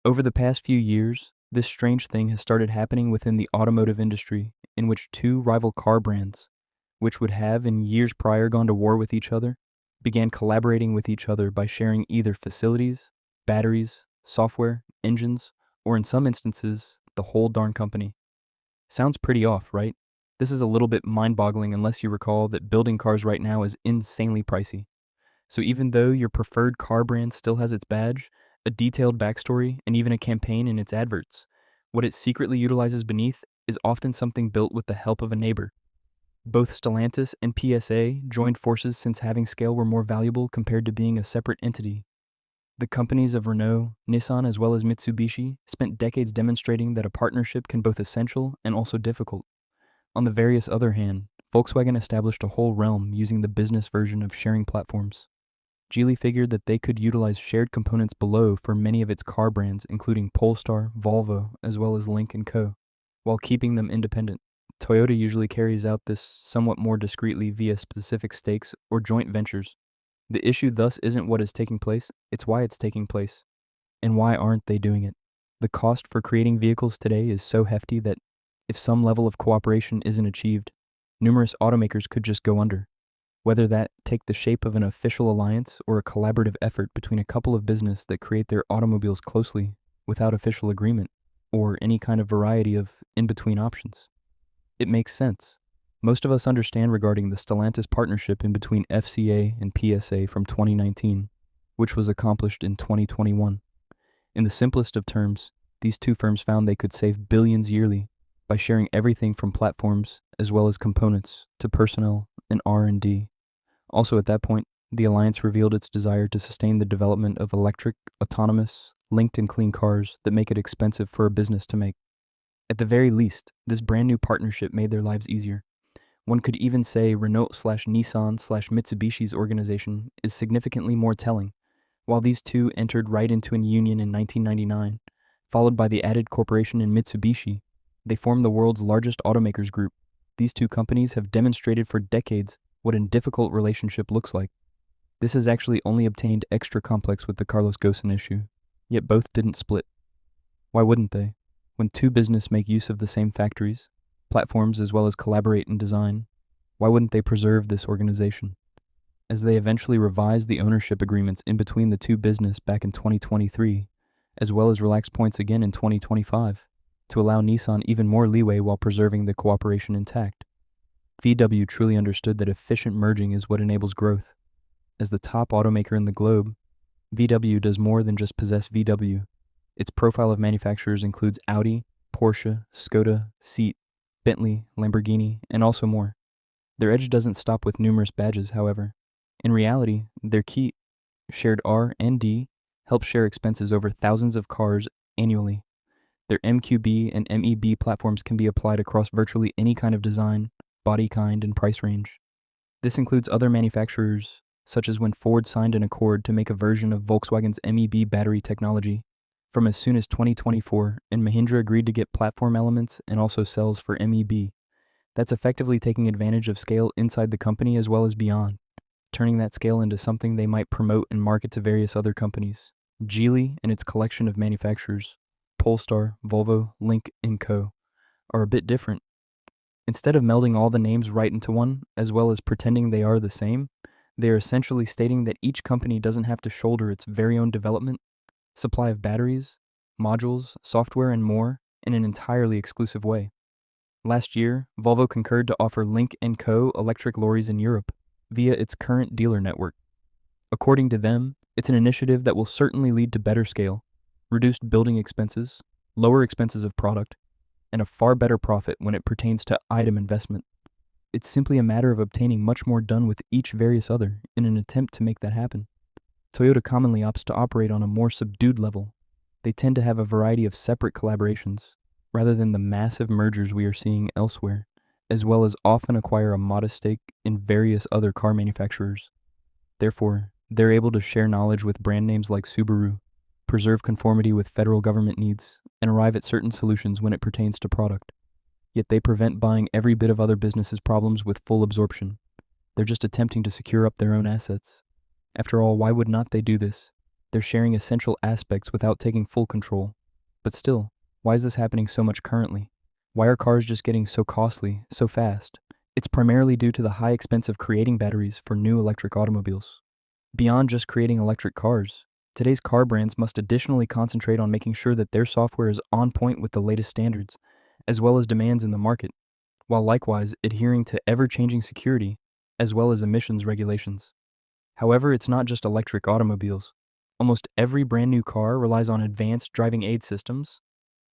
Over the past few years, this strange thing has started happening within the automotive industry, in which two rival car brands, which would have in years prior gone to war with each other, began collaborating with each other by sharing either facilities, batteries, software, engines, or in some instances, the whole darn company. Sounds pretty off, right? This is a little bit mind-boggling unless you recall that building cars right now is insanely pricey. So even though your preferred car brand still has its badge, a detailed backstory, and even a campaign in its adverts, what it secretly utilizes beneath is often something built with the help of a neighbor. Both Stellantis and PSA joined forces since having scale were more valuable compared to being a separate entity. The companies of Renault, Nissan, as well as Mitsubishi spent decades demonstrating that a partnership can both essential and also difficult. On the various other hand, Volkswagen established a whole realm using the business version of sharing platforms. Geely figured that they could utilize shared components below for many of its car brands, including Polestar, Volvo, as well as Lynk & Co., while keeping them independent. Toyota usually carries out this somewhat more discreetly via specific stakes or joint ventures. The issue thus isn't what is taking place, it's why it's taking place. And why aren't they doing it? The cost for creating vehicles today is so hefty that if some level of cooperation isn't achieved, numerous automakers could just go under. Whether that take the shape of an official alliance or a collaborative effort between a couple of businesses that create their automobiles closely without official agreement, or any kind of variety of in-between options. It makes sense. Most of us understand regarding the Stellantis partnership in between FCA and PSA from 2019, which was accomplished in 2021. In the simplest of terms, these two firms found they could save billions yearly by sharing everything from platforms as well as components to personnel and R&D. Also at that point, the alliance revealed its desire to sustain the development of electric, autonomous, linked and clean cars that make it expensive for a business to make. At the very least, this brand new partnership made their lives easier. One could even say Renault/Nissan/Mitsubishi's organization is significantly more telling. While these two entered right into a union in 1999, followed by the added corporation in Mitsubishi, they formed the world's largest automakers group. These two companies have demonstrated for decades what a difficult relationship looks like. This has actually only obtained extra complex with the Carlos Ghosn issue, yet both didn't split. Why wouldn't they? When two businesses make use of the same factories, platforms, as well as collaborate in design, why wouldn't they preserve this organization? As they eventually revised the ownership agreements in between the two businesses back in 2023, as well as relaxed points again in 2025, to allow Nissan even more leeway while preserving the cooperation intact. VW truly understood that efficient merging is what enables growth. As the top automaker in the globe, VW does more than just possess VW. Its profile of manufacturers includes Audi, Porsche, Skoda, Seat, Bentley, Lamborghini, and also more. Their edge doesn't stop with numerous badges, however. In reality, their key, shared R and D, help share expenses over thousands of cars annually. Their MQB and MEB platforms can be applied across virtually any kind of design, body kind, and price range. This includes other manufacturers, such as when Ford signed an accord to make a version of Volkswagen's MEB battery technology from as soon as 2024, and Mahindra agreed to get platform elements and also cells for MEB. That's effectively taking advantage of scale inside the company as well as beyond, turning that scale into something they might promote and market to various other companies. Geely and its collection of manufacturers, Polestar, Volvo, Lynk & Co., are a bit different. Instead of melding all the names right into one, as well as pretending they are the same, they are essentially stating that each company doesn't have to shoulder its very own development, supply of batteries, modules, software, and more in an entirely exclusive way. Last year, Volvo concurred to offer Lynk & Co. electric lorries in Europe via its current dealer network. According to them, it's an initiative that will certainly lead to better scale, reduced building expenses, lower expenses of product, and a far better profit when it pertains to item investment. It's simply a matter of obtaining much more done with each various other in an attempt to make that happen. Toyota commonly opts to operate on a more subdued level. They tend to have a variety of separate collaborations, rather than the massive mergers we are seeing elsewhere, as well as often acquire a modest stake in various other car manufacturers. Therefore, they're able to share knowledge with brand names like Subaru, preserve conformity with federal government needs, and arrive at certain solutions when it pertains to product. Yet they prevent buying every bit of other businesses' problems with full absorption. They're just attempting to secure up their own assets. After all, why would not they do this? They're sharing essential aspects without taking full control. But still, why is this happening so much currently? Why are cars just getting so costly, so fast? It's primarily due to the high expense of creating batteries for new electric automobiles. Beyond just creating electric cars, today's car brands must additionally concentrate on making sure that their software is on point with the latest standards, as well as demands in the market, while likewise adhering to ever-changing security, as well as emissions regulations. However, it's not just electric automobiles. Almost every brand new car relies on advanced driving aid systems,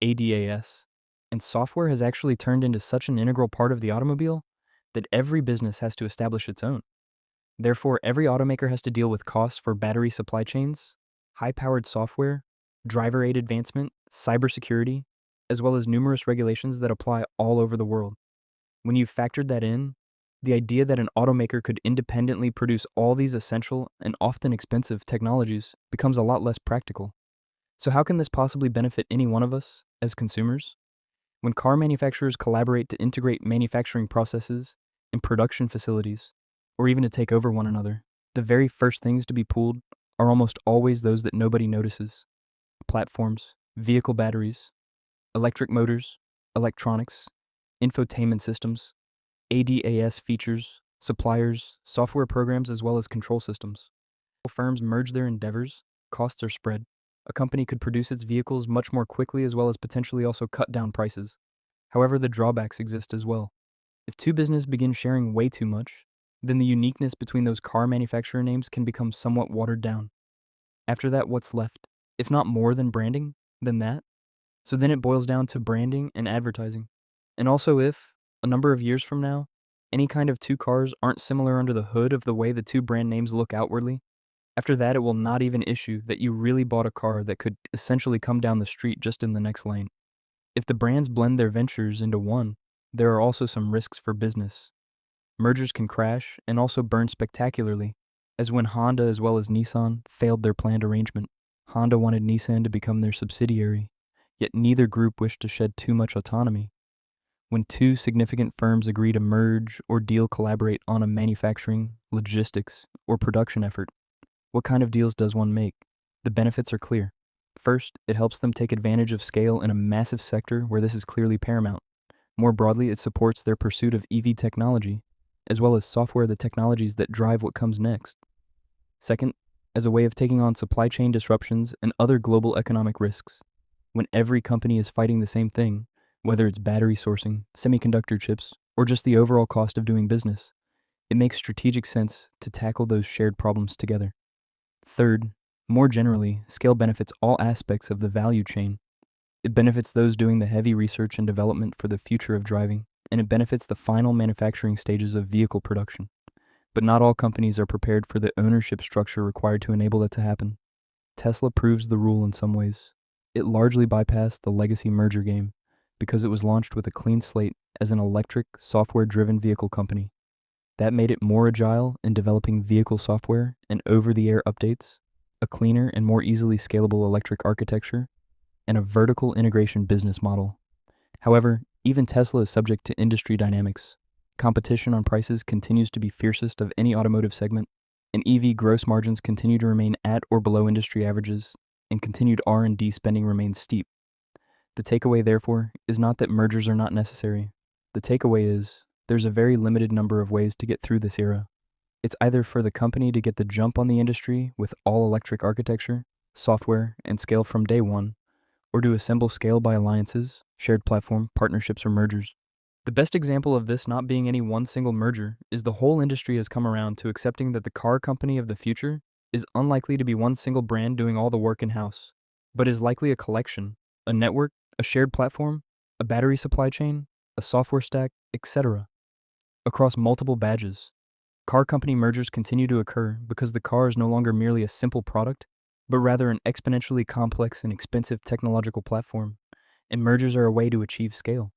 ADAS, and software has actually turned into such an integral part of the automobile that every business has to establish its own. Therefore, every automaker has to deal with costs for battery supply chains, high-powered software, driver aid advancement, cybersecurity, as well as numerous regulations that apply all over the world. When you've factored that in, the idea that an automaker could independently produce all these essential and often expensive technologies becomes a lot less practical. So how can this possibly benefit any one of us as consumers? When car manufacturers collaborate to integrate manufacturing processes and production facilities, or even to take over one another, the very first things to be pooled are almost always those that nobody notices: platforms, vehicle batteries, electric motors, electronics, infotainment systems, ADAS features, suppliers, software programs, as well as control systems. If firms merge their endeavors, costs are spread. A company could produce its vehicles much more quickly as well as potentially also cut down prices. However, the drawbacks exist as well. If two businesses begin sharing way too much, then the uniqueness between those car manufacturer names can become somewhat watered down. After that, what's left? If not more than branding, then that. So then it boils down to branding and advertising. And also if, a number of years from now, any kind of two cars aren't similar under the hood of the way the two brand names look outwardly, after that it will not even issue that you really bought a car that could essentially come down the street just in the next lane. If the brands blend their ventures into one, there are also some risks for business. Mergers can crash and also burn spectacularly, as when Honda as well as Nissan failed their planned arrangement. Honda wanted Nissan to become their subsidiary, yet neither group wished to shed too much autonomy. When two significant firms agree to merge or deal collaborate on a manufacturing, logistics, or production effort, what kind of deals does one make? The benefits are clear. First, it helps them take advantage of scale in a massive sector where this is clearly paramount. More broadly, it supports their pursuit of EV technology, as well as software the technologies that drive what comes next. Second, as a way of taking on supply chain disruptions and other global economic risks. When every company is fighting the same thing, whether it's battery sourcing, semiconductor chips, or just the overall cost of doing business, it makes strategic sense to tackle those shared problems together. Third, more generally, scale benefits all aspects of the value chain. It benefits those doing the heavy research and development for the future of driving, and it benefits the final manufacturing stages of vehicle production. But not all companies are prepared for the ownership structure required to enable that to happen. Tesla proves the rule in some ways. It largely bypassed the legacy merger game because it was launched with a clean slate as an electric, software-driven vehicle company. That made it more agile in developing vehicle software and over-the-air updates, a cleaner and more easily scalable electric architecture, and a vertical integration business model. However, even Tesla is subject to industry dynamics. Competition on prices continues to be fiercest of any automotive segment, and EV gross margins continue to remain at or below industry averages, and continued R&D spending remains steep. The takeaway, therefore, is not that mergers are not necessary. The takeaway is there's a very limited number of ways to get through this era. It's either for the company to get the jump on the industry with all-electric architecture, software, and scale from day one, or to assemble scale by alliances, shared platform, partnerships, or mergers. The best example of this not being any one single merger is the whole industry has come around to accepting that the car company of the future is unlikely to be one single brand doing all the work in-house, but is likely a collection, a network, a shared platform, a battery supply chain, a software stack, etc. Across multiple badges. Car company mergers continue to occur because the car is no longer merely a simple product, but rather an exponentially complex and expensive technological platform, and mergers are a way to achieve scale.